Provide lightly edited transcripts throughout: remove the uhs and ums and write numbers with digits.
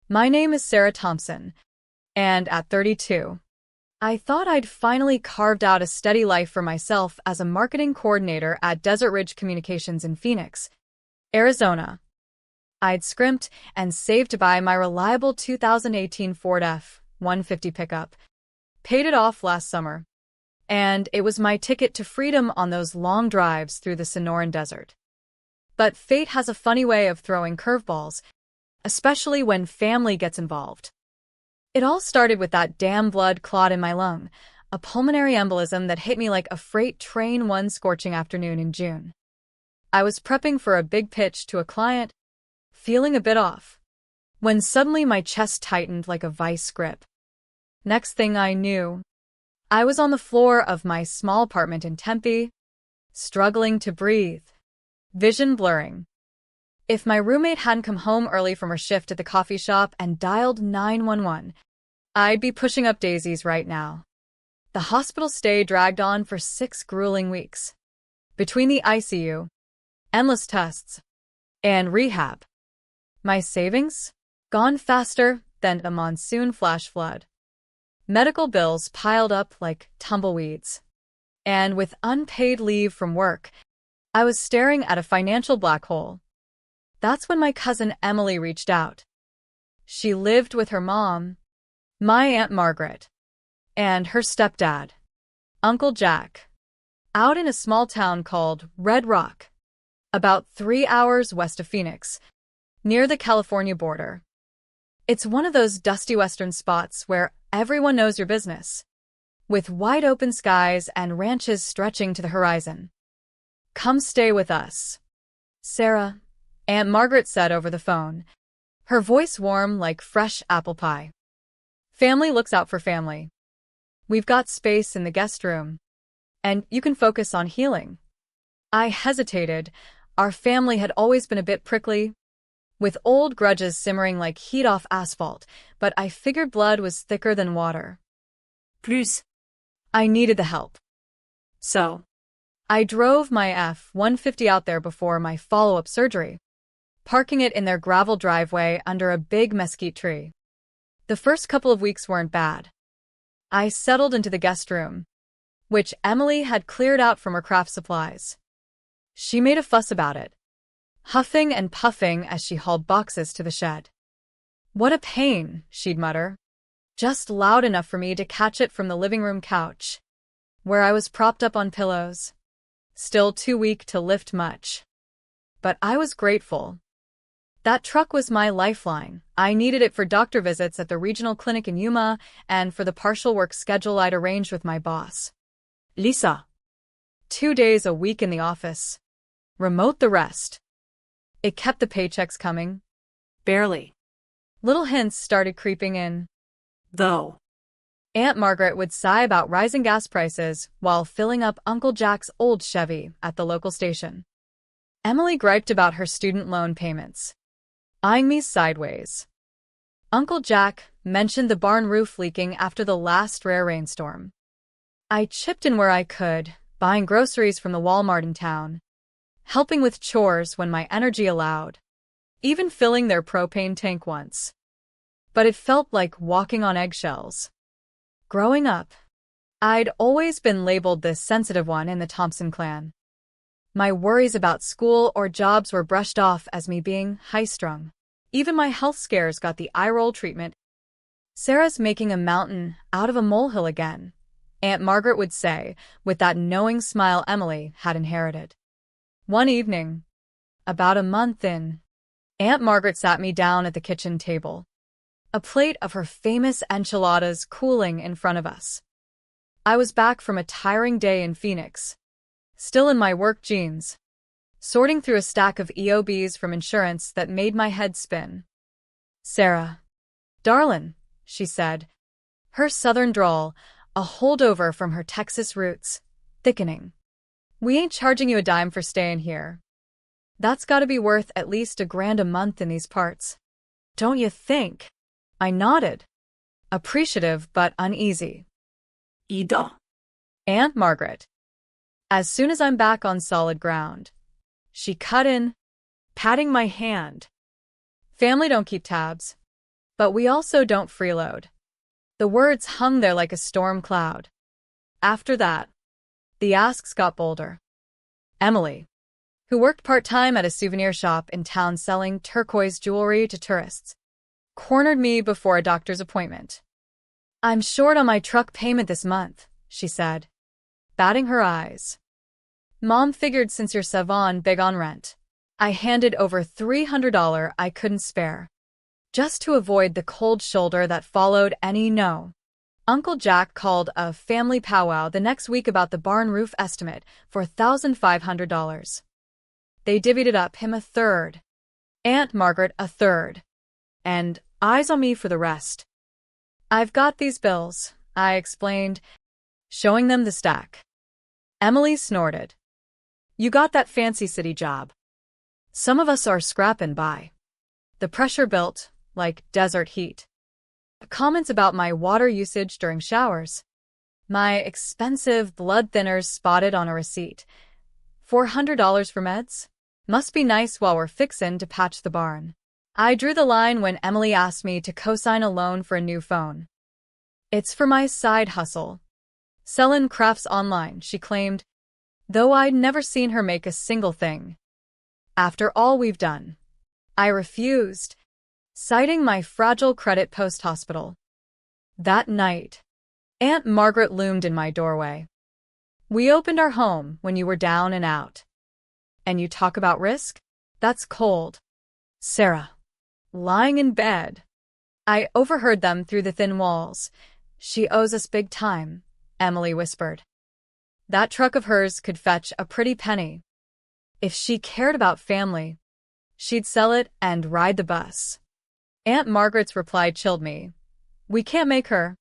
My name is Sarah Thompson, and at 32, I thought I'd finally carved out a steady life for myself as a marketing coordinator at Desert Ridge Communications in Phoenix, Arizona. I'd scrimped and saved to buy my reliable 2018 Ford F-150 pickup, paid it off last summer, and it was my ticket to freedom on those long drives through the Sonoran Desert. But fate has a funny way of throwing curveballs, especially when family gets involved. It all started with that damn blood clot in my lung, a pulmonary embolism that hit me like a freight train one scorching afternoon in June. I was prepping for a big pitch to a client, feeling a bit off, when suddenly my chest tightened like a vice grip. Next thing I knew, I was on the floor of my small apartment in Tempe, struggling to breathe, vision blurring. If my roommate hadn't come home early from her shift at the coffee shop and dialed 911, I'd be pushing up daisies right now. The hospital stay dragged on for 6 grueling weeks. Between the ICU, endless tests, and rehab, my savings? Gone faster than a monsoon flash flood. Medical bills piled up like tumbleweeds. And with unpaid leave from work, I was staring at a financial black hole. That's when my cousin Emily reached out. She lived with her mom, my Aunt Margaret, and her stepdad, Uncle Jack, out in a small town called Red Rock, about 3 hours west of Phoenix, near the California border. It's one of those dusty western spots where everyone knows your business, with wide open skies and ranches stretching to the horizon. Come stay with us, Sarah, Aunt Margaret said over the phone, her voice warm like fresh apple pie. Family looks out for family. We've got space in the guest room, and you can focus on healing. I hesitated. Our family had always been a bit prickly, with old grudges simmering like heat off asphalt, but I figured blood was thicker than water. Plus, I needed the help. So, I drove my F-150 out there before my follow-up surgery, parking it in their gravel driveway under a big mesquite tree. The first couple of weeks weren't bad. I settled into the guest room, which Emily had cleared out from her craft supplies. She made a fuss about it, huffing and puffing as she hauled boxes to the shed. What a pain, she'd mutter, just loud enough for me to catch it from the living room couch, where I was propped up on pillows, still too weak to lift much. But I was grateful. That truck was my lifeline. I needed it for doctor visits at the regional clinic in Yuma and for the partial work schedule I'd arranged with my boss, Lisa. 2 days a week in the office, remote the rest. It kept the paychecks coming. Barely. Little hints started creeping in, though. Aunt Margaret would sigh about rising gas prices while filling up Uncle Jack's old Chevy at the local station. Emily griped about her student loan payments, eyeing me sideways. Uncle Jack mentioned the barn roof leaking after the last rare rainstorm. I chipped in where I could, buying groceries from the Walmart in town, helping with chores when my energy allowed, even filling their propane tank once. But it felt like walking on eggshells. Growing up, I'd always been labeled the sensitive one in the Thompson clan. My worries about school or jobs were brushed off as me being high-strung. Even my health scares got the eye-roll treatment. Sarah's making a mountain out of a molehill again, Aunt Margaret would say, with that knowing smile Emily had inherited. One evening, about a month in, Aunt Margaret sat me down at the kitchen table, a plate of her famous enchiladas cooling in front of us. I was back from a tiring day in Phoenix, still in my work jeans, sorting through a stack of EOBs from insurance that made my head spin. Sarah, darlin', she said, her southern drawl, a holdover from her Texas roots, thickening. We ain't charging you a dime for staying here. That's gotta be worth at least $1,000 a month in these parts. Don't you think? I nodded, appreciative but uneasy. Ida. Aunt Margaret. As soon as I'm back on solid ground. She cut in, patting my hand. Family don't keep tabs. But we also don't freeload. The words hung there like a storm cloud. After that, the asks got bolder. Emily, who worked part-time at a souvenir shop in town selling turquoise jewelry to tourists, cornered me before a doctor's appointment. "I'm short on my truck payment this month," she said, batting her eyes. "Mom figured since you're savon big on rent." I handed over $300 I couldn't spare, just to avoid the cold shoulder that followed any no. Uncle Jack called a family powwow the next week about the barn roof estimate for $1,500. They divvied it up, him a third, Aunt Margaret a third, and eyes on me for the rest. "I've got these bills," I explained, showing them the stack. Emily snorted. "You got that fancy city job. Some of us are scrapping by." The pressure built, like desert heat. Comments about my water usage during showers. My expensive blood thinners spotted on a receipt. $400 for meds? Must be nice while we're fixin' to patch the barn. I drew the line when Emily asked me to co-sign a loan for a new phone. "It's for my side hustle. Sellin' crafts online," she claimed, though I'd never seen her make a single thing. "After all we've done." I refused, citing my fragile credit post-hospital. That night, Aunt Margaret loomed in my doorway. "We opened our home when you were down and out. And you talk about risk? That's cold. Sarah." Lying in bed, I overheard them through the thin walls. "She owes us big time," Emily whispered. "That truck of hers could fetch a pretty penny. If she cared about family, she'd sell it and ride the bus." Aunt Margaret's reply chilled me. "We can't make her.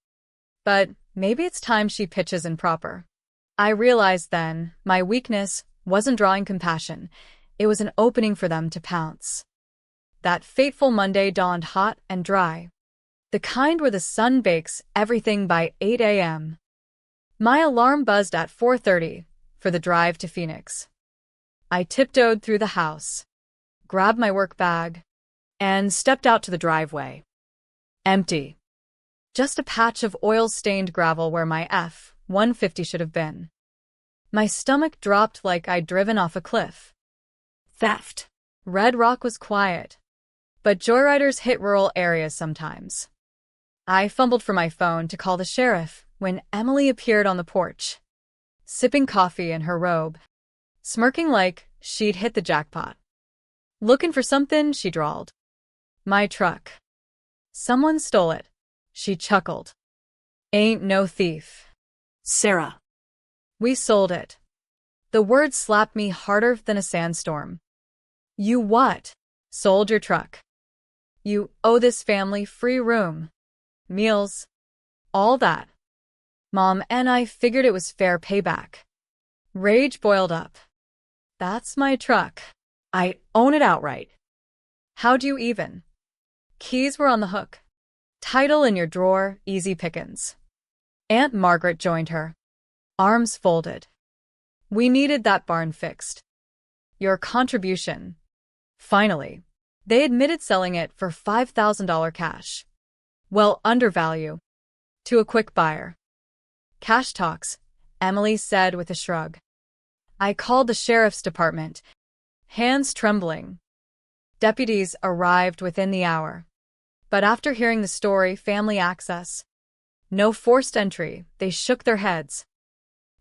But maybe it's time she pitches in proper." I realized then my weakness wasn't drawing compassion. It was an opening for them to pounce. That fateful Monday dawned hot and dry, the kind where the sun bakes everything by 8 a.m. My alarm buzzed at 4:30 for the drive to Phoenix. I tiptoed through the house, grabbed my work bag, and stepped out to the driveway. Empty. Just a patch of oil-stained gravel where my F-150 should have been. My stomach dropped like I'd driven off a cliff. Theft. Red Rock was quiet, but joyriders hit rural areas sometimes. I fumbled for my phone to call the sheriff when Emily appeared on the porch, sipping coffee in her robe, smirking like she'd hit the jackpot. "Looking for something?" she drawled. "My truck." "Someone stole it," she chuckled. "Ain't no thief." "Sarah." "We sold it." The word slapped me harder than a sandstorm. "You what?" "Sold your truck. You owe this family free room, meals, all that." Mom and I figured it was fair payback. Rage boiled up. "That's my truck. I own it outright." "How'd you even?" "Keys were on the hook. Title in your drawer, easy pickings." Aunt Margaret joined her, arms folded. "We needed that barn fixed. Your contribution." Finally, they admitted selling it for $5,000 cash. Well, undervalue. To a quick buyer. "Cash talks," Emily said with a shrug. I called the sheriff's department, hands trembling. Deputies arrived within the hour. But after hearing the story, family access, no forced entry, they shook their heads.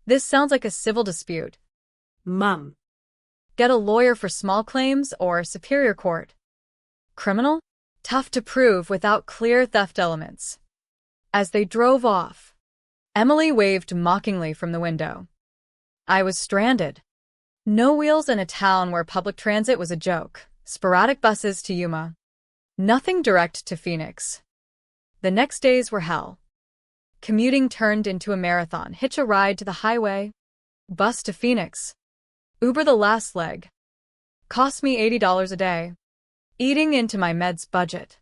"This sounds like a civil dispute." Mom. "Get a lawyer for small claims or superior court." "Criminal? Tough to prove without clear theft elements." As they drove off, Emily waved mockingly from the window. I was stranded. No wheels in a town where public transit was a joke. Sporadic buses to Yuma. Nothing direct to Phoenix. The next days were hell. Commuting turned into a marathon. Hitch a ride to the highway. Bus to Phoenix. Uber the last leg. Cost me $80 a day. Eating into my meds budget.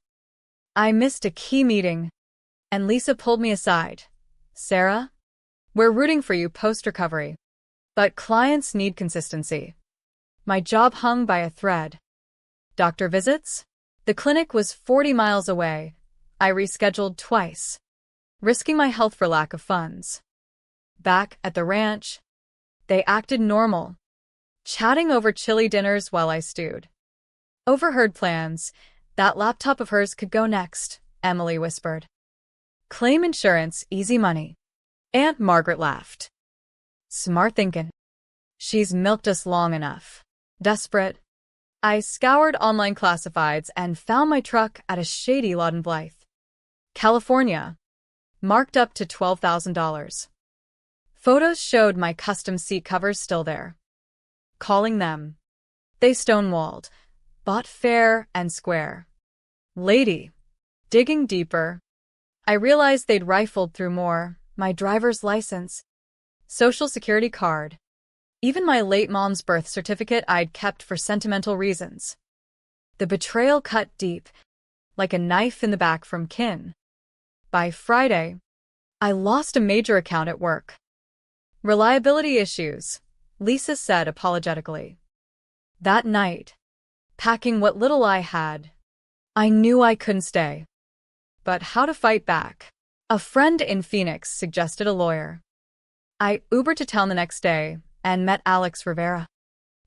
I missed a key meeting, and Lisa pulled me aside. "Sarah, we're rooting for you post-recovery. But clients need consistency." My job hung by a thread. Doctor visits? The clinic was 40 miles away, I rescheduled twice, risking my health for lack of funds. Back at the ranch, they acted normal, chatting over chilly dinners while I stewed. Overheard plans. That laptop of hers could go next, Emily whispered. Claim insurance, easy money. Aunt Margaret laughed. Smart thinkin'. She's milked us long enough. Desperate, I scoured online classifieds and found my truck at a shady lot in Blythe, California, marked up to $12,000. Photos showed my custom seat covers still there. Calling them. They stonewalled, bought fair and square. Lady. Digging deeper, I realized they'd rifled through more: my driver's license, social security card, even my late mom's birth certificate I'd kept for sentimental reasons. The betrayal cut deep, like a knife in the back from kin. By Friday, I lost a major account at work. Reliability issues, Lisa said apologetically. That night, packing what little I had, I knew I couldn't stay. But how to fight back? A friend in Phoenix suggested a lawyer. I Ubered to town the next day and met Alex Rivera,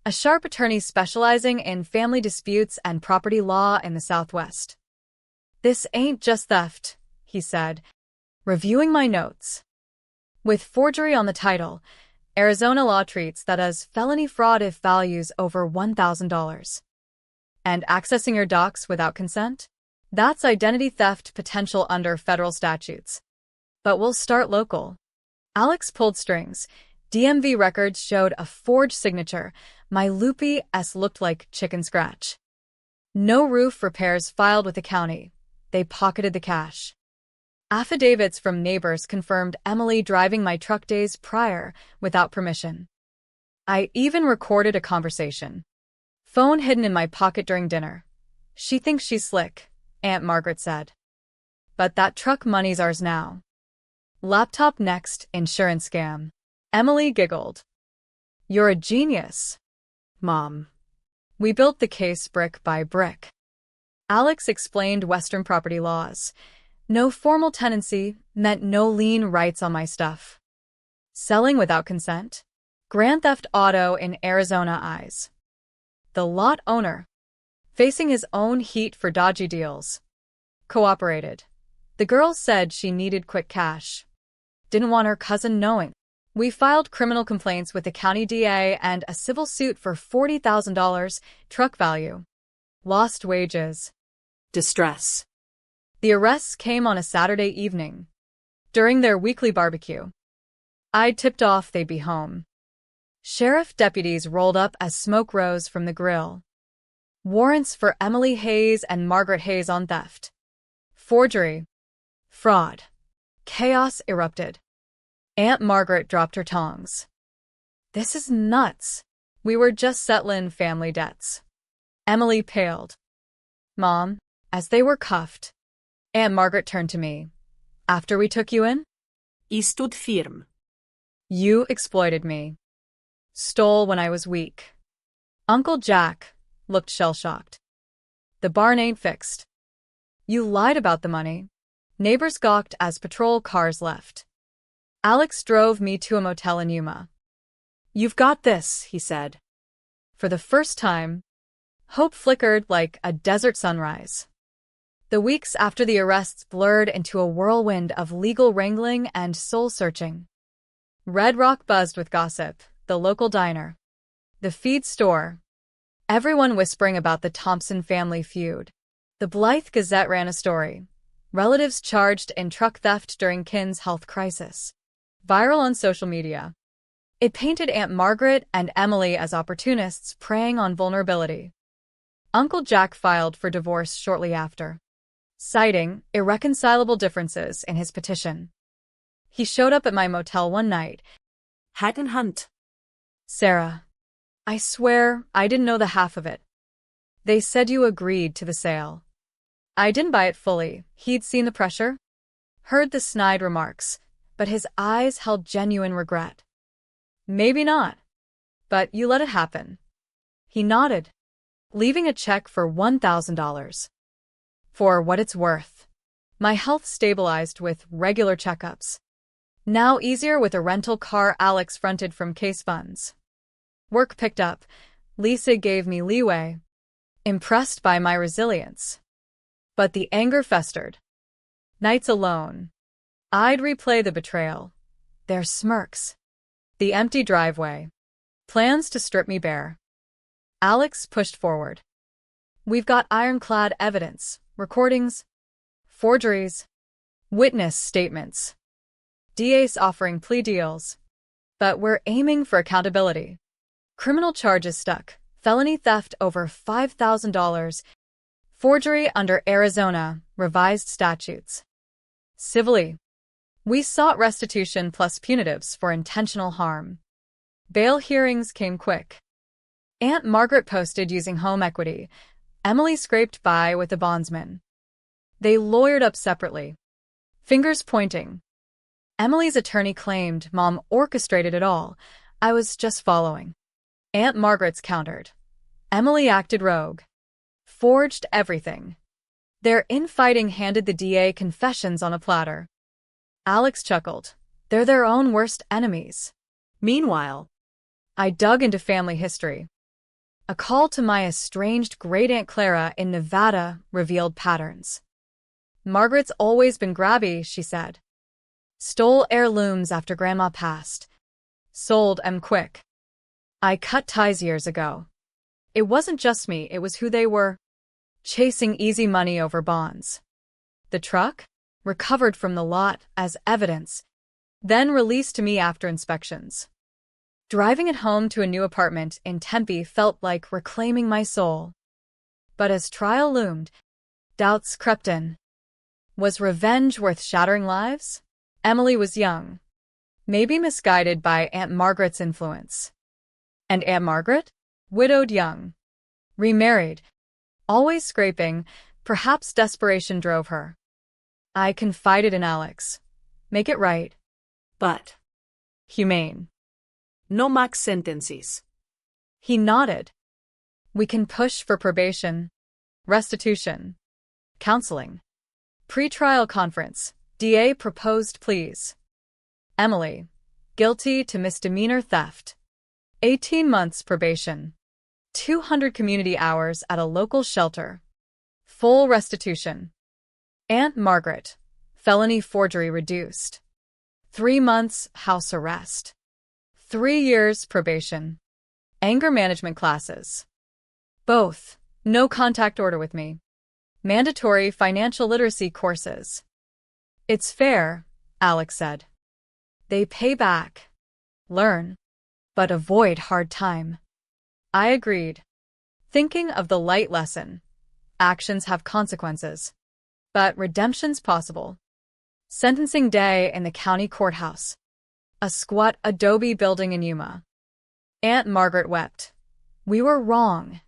a sharp attorney specializing in family disputes and property law in the Southwest. This ain't just theft, he said, reviewing my notes. With forgery on the title, Arizona law treats that as felony fraud if values over $1,000. And accessing your docs without consent? That's identity theft potential under federal statutes. But we'll start local. Alex pulled strings. DMV records showed a forged signature. My loopy S looked like chicken scratch. No roof repairs filed with the county. They pocketed the cash. Affidavits from neighbors confirmed Emily driving my truck days prior without permission. I even recorded a conversation. Phone hidden in my pocket during dinner. She thinks she's slick, Aunt Margaret said. But that truck money's ours now. Laptop next, insurance scam. Emily giggled. You're a genius, Mom. We built the case brick by brick. Alex explained Western property laws. No formal tenancy meant no lien rights on my stuff. Selling without consent? Grand theft auto in Arizona eyes. The lot owner, facing his own heat for dodgy deals, cooperated. The girl said she needed quick cash. Didn't want her cousin knowing. We filed criminal complaints with the county DA and a civil suit for $40,000, truck value. Lost wages. Distress. The arrests came on a Saturday evening, during their weekly barbecue. I'd tipped off they'd be home. Sheriff deputies rolled up as smoke rose from the grill. Warrants for Emily Hayes and Margaret Hayes on theft. Forgery. Fraud. Chaos erupted. Aunt Margaret dropped her tongs. This is nuts. We were just settling family debts. Emily paled. Mom, as they were cuffed, Aunt Margaret turned to me. After we took you in? I stod firm. You exploited me. Stole when I was weak. Uncle Jack looked shell-shocked. The barn ain't fixed. You lied about the money. Neighbors gawked as patrol cars left. Alex drove me to a motel in Yuma. You've got this, he said. For the first time, hope flickered like a desert sunrise. The weeks after the arrests blurred into a whirlwind of legal wrangling and soul-searching. Red Rock buzzed with gossip, the local diner, the feed store, everyone whispering about the Thompson family feud. The Blythe Gazette ran a story. Relatives charged in truck theft during kin's health crisis. Viral on social media. It painted Aunt Margaret and Emily as opportunists preying on vulnerability. Uncle Jack filed for divorce shortly after, citing irreconcilable differences in his petition. He showed up at my motel one night. Hat in hand. Sarah, I swear I didn't know the half of it. They said you agreed to the sale. I didn't buy it fully. He'd seen the pressure, heard the snide remarks, but his eyes held genuine regret. Maybe not, but you let it happen. He nodded, leaving a check for $1,000. For what it's worth. My health stabilized with regular checkups. Now easier with a rental car Alex fronted from case funds. Work picked up. Lisa gave me leeway, impressed by my resilience. But the anger festered. Nights alone. I'd replay the betrayal. Their smirks. The empty driveway. Plans to strip me bare. Alex pushed forward. We've got ironclad evidence, recordings, forgeries, witness statements. DA's offering plea deals. But we're aiming for accountability. Criminal charges stuck. Felony theft over $5,000. Forgery under Arizona revised statutes. Civilly, we sought restitution plus punitives for intentional harm. Bail hearings came quick. Aunt Margaret posted using home equity. Emily scraped by with the bondsman. They lawyered up separately. Fingers pointing. Emily's attorney claimed Mom orchestrated it all. I was just following. Aunt Margaret's countered. Emily acted rogue. Forged everything. Their infighting handed the DA confessions on a platter. Alex chuckled. They're their own worst enemies. Meanwhile, I dug into family history. A call to my estranged great-aunt Clara in Nevada revealed patterns. Margaret's always been grabby, she said. Stole heirlooms after Grandma passed. Sold 'em quick. I cut ties years ago. It wasn't just me, it was who they were. Chasing easy money over bonds. The truck? Recovered from the lot as evidence, then released to me after inspections. Driving it home to a new apartment in Tempe felt like reclaiming my soul. But as trial loomed, doubts crept in. Was revenge worth shattering lives? Emily was young, maybe misguided by Aunt Margaret's influence. And Aunt Margaret? Widowed young. Remarried. Always scraping, perhaps desperation drove her. I confided in Alex. Make it right. but Humane. no max sentences. He nodded. We can push for probation, restitution, counseling, pretrial conference, DA proposed pleas. Emily, guilty to misdemeanor theft. 18 months probation. 200 community hours at a local shelter. Full restitution. Aunt Margaret, felony forgery reduced. 3 months house arrest. 3 years probation. Anger management classes. Both. No contact order with me. Mandatory financial literacy courses. It's fair, Alex said. They pay back. Learn. But avoid hard time. I agreed. Thinking of the light lesson. Actions have consequences. But redemption's possible. Sentencing day in the county courthouse. A squat adobe building in Yuma. Aunt Margaret wept. We were wrong.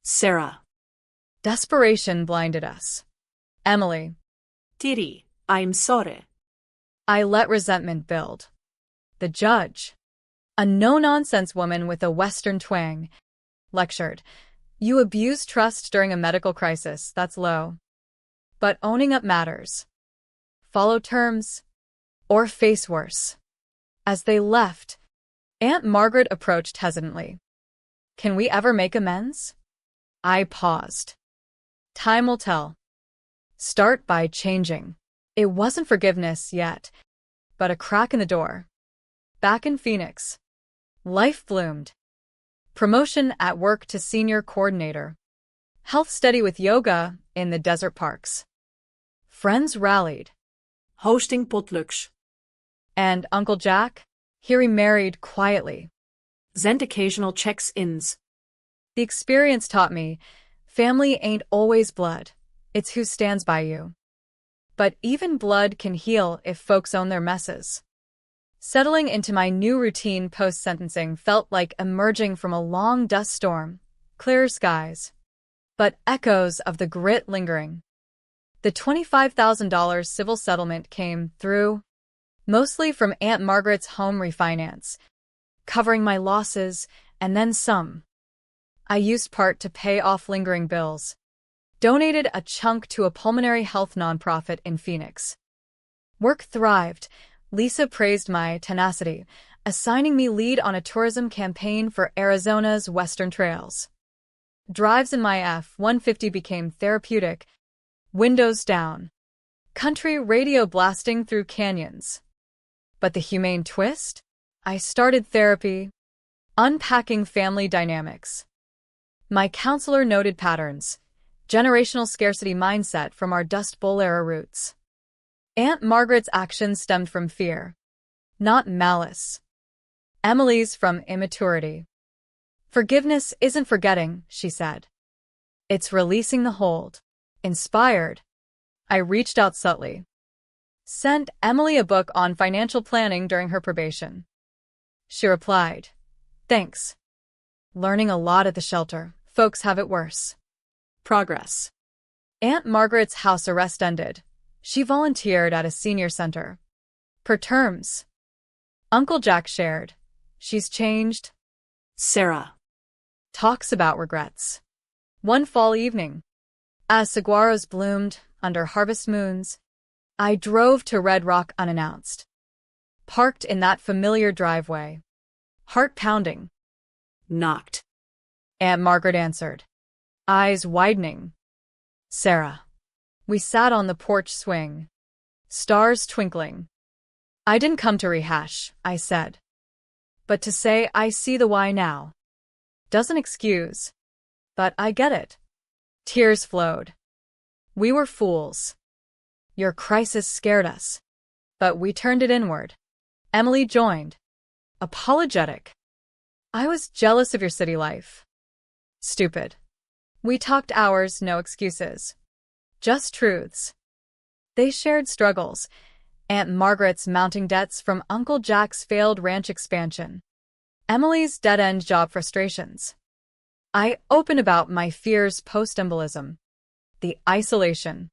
Sarah. Desperation blinded us. Emily. Tiri, I'm sorry. I let resentment build. The judge, a no-nonsense woman with a Western twang, lectured. You abuse trust during a medical crisis, that's low. But owning up matters. Follow terms, or face worse. As they left, Aunt Margaret approached hesitantly. Can we ever make amends? I paused. Time will tell. Start by changing. It wasn't forgiveness yet, but a crack in the door. Back in Phoenix. Life bloomed. Promotion at work to senior coordinator. Health study with yoga in the desert parks. Friends rallied. Hosting potlucks. And Uncle Jack? He remarried quietly. Sent occasional checks-ins. The experience taught me, family ain't always blood. It's who stands by you. But even blood can heal if folks own their messes. Settling into my new routine post-sentencing felt like emerging from a long dust storm, clearer skies. But echoes of the grit lingering. The $25,000 civil settlement came through, mostly from Aunt Margaret's home refinance, covering my losses and then some. I used part to pay off lingering bills. donated a chunk to a pulmonary health nonprofit in Phoenix. Work thrived. Lisa praised my tenacity, assigning me lead on a tourism campaign for Arizona's Western Trails. Drives in my F-150 became therapeutic, windows down, country radio blasting through canyons. But the humane twist? I started therapy, unpacking family dynamics. My counselor noted patterns, generational scarcity mindset from our Dust Bowl era roots. Aunt Margaret's actions stemmed from fear, not malice. Emily's from immaturity. Forgiveness isn't forgetting, she said. It's releasing the hold. Inspired, I reached out subtly. Sent Emily a book on financial planning during her probation. She replied, "Thanks. Learning a lot at the shelter. Folks have it worse." Progress. Aunt Margaret's house arrest ended. She volunteered at a senior center. Per terms. Uncle Jack shared. She's changed. Sarah. Talks about regrets. One fall evening, as saguaros bloomed under harvest moons, I drove to Red Rock unannounced. Parked in that familiar driveway. Heart pounding. Knocked. Aunt Margaret answered, eyes widening. Sarah. We sat on the porch swing. Stars twinkling. I didn't come to rehash, I said. But to say I see the why now. Doesn't excuse. But I get it. Tears flowed. We were fools. Your crisis scared us. But we turned it inward. Emily joined. Apologetic. I was jealous of your city life. Stupid. We talked hours, no excuses. Just truths. They shared struggles. Aunt Margaret's mounting debts from Uncle Jack's failed ranch expansion. Emily's dead-end job frustrations. I open about my fears post-embolism. The isolation.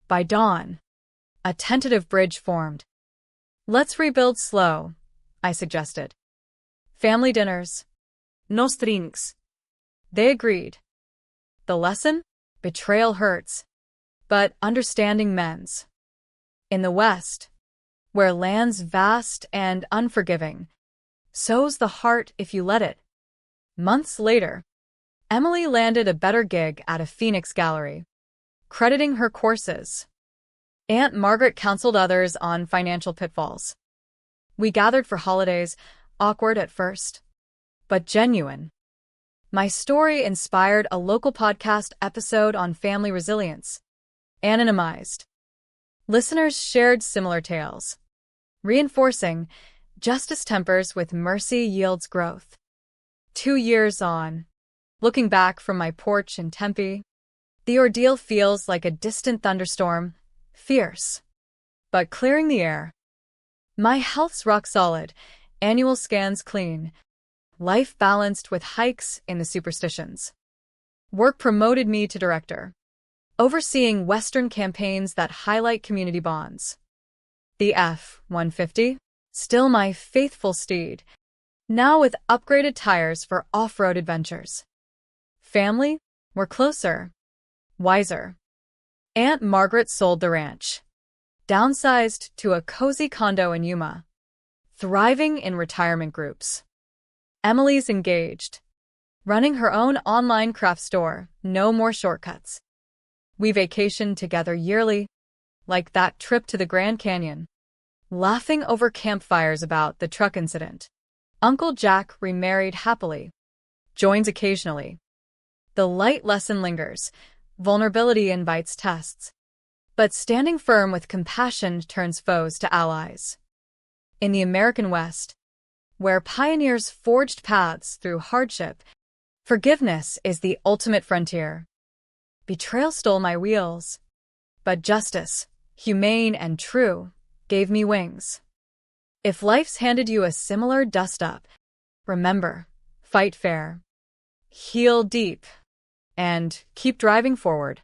By dawn, a tentative bridge formed. Let's rebuild slow, I suggested. Family dinners. Nos drinks. They agreed. The lesson? Betrayal hurts, but understanding mends. In the West, where land's vast and unforgiving, so's the heart if you let it. Months later, Emily landed a better gig at a Phoenix gallery, crediting her courses. Aunt Margaret counseled others on financial pitfalls. We gathered for holidays, awkward at first, but genuine. My story inspired a local podcast episode on family resilience. Anonymized. Listeners shared similar tales, reinforcing justice tempers with mercy yields growth. 2 years on, looking back from my porch in Tempe, the ordeal feels like a distant thunderstorm, fierce, but clearing the air. My health's rock solid, annual scans clean, life balanced with hikes in the superstitions. Work promoted me to director, overseeing Western campaigns that highlight community bonds. The F-150, still my faithful steed, now with upgraded tires for off-road adventures. Family, we're closer, wiser. Aunt Margaret sold the ranch, downsized to a cozy condo in Yuma, thriving in retirement groups. Emily's engaged, running her own online craft store, no more shortcuts. We vacation together yearly, like that trip to the Grand Canyon, laughing over campfires about the truck incident. Uncle Jack remarried happily, joins occasionally. The light lesson lingers, vulnerability invites tests, but standing firm with compassion turns foes to allies. In the American West, where pioneers forged paths through hardship, forgiveness is the ultimate frontier. Betrayal stole my wheels, but justice, humane and true, gave me wings. If life's handed you a similar dust-up, remember, fight fair, heal deep, and keep driving forward.